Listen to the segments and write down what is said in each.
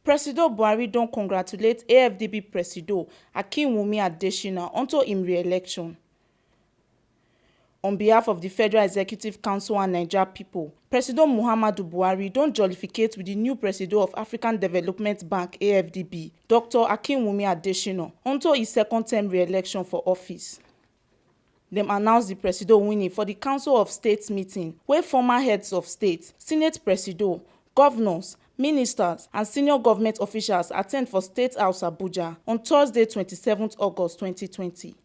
Presido Buhari don congratulate AFDB Presido Akinwumi Adesina unto im re-election. On behalf of the Federal Executive Council and Nigeria people, President Muhammadu Buhari don jollificate with the new Presido of African Development Bank (AFDB), Dr. Akinwumi Adesina, unto his second-term re-election for office. Dem announce the Presido winning for the Council of State meeting, where former heads of state, Senate Presido, governors, ministers, and senior government officials attend for State House Abuja on Thursday, 27 August 2020.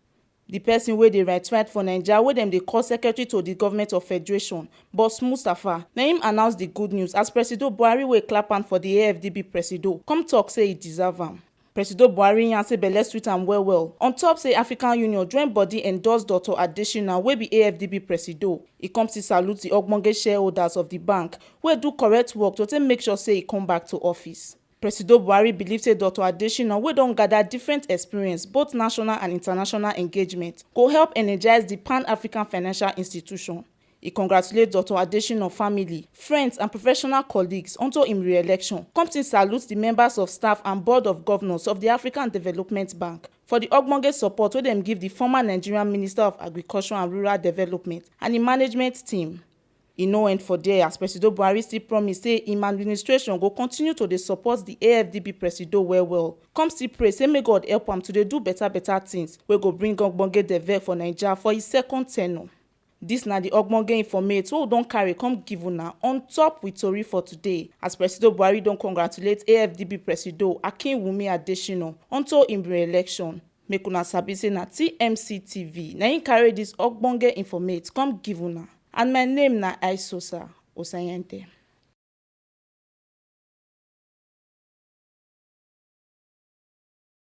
The person wey dey write for Naija wey dem dey call secretary to the government of federation, Boss Mustapha, na him announce the good news as Presido Buhari wey clap hand for the AFDB Presido come talk say e deserve am. Presido Buhari yarn say belle sweet am well on top say African Union join body endorse Dr. Adesina wey be AFDB Presido. E come still salute the ogbonge shareholders of the bank wey do correct work to take make sure say e come back to office. Presido Buhari believe say Dr. Adesina wey don gather different experience, both national and international engagement, go help energize the Pan-African financial institution. He congratulate Dr. Adesina family, friends and professional colleagues unto im re-election. Come still salute the members of staff and board of governors of the African Development Bank for the ogbonge support wey dem give the former Nigerian Minister of Agriculture and Rural Development and the management team. E no end for there as Presido Buhari still promise say im administration go continue to dey support the AFDB Presido well. Come still pray say may God help am to dey do better things wey go bring ogbonge development for Naija for his second tenure. Dis na the ogbonge informate wey we don carry come give una on top with tori for today as Presido Buhari don congratulate AFDB Presido Akinwumi Adesina unto im re-election. Make una sabi say na TMC TV na im carry dis ogbonge informate come give una. And my name na Aisosa Osayente.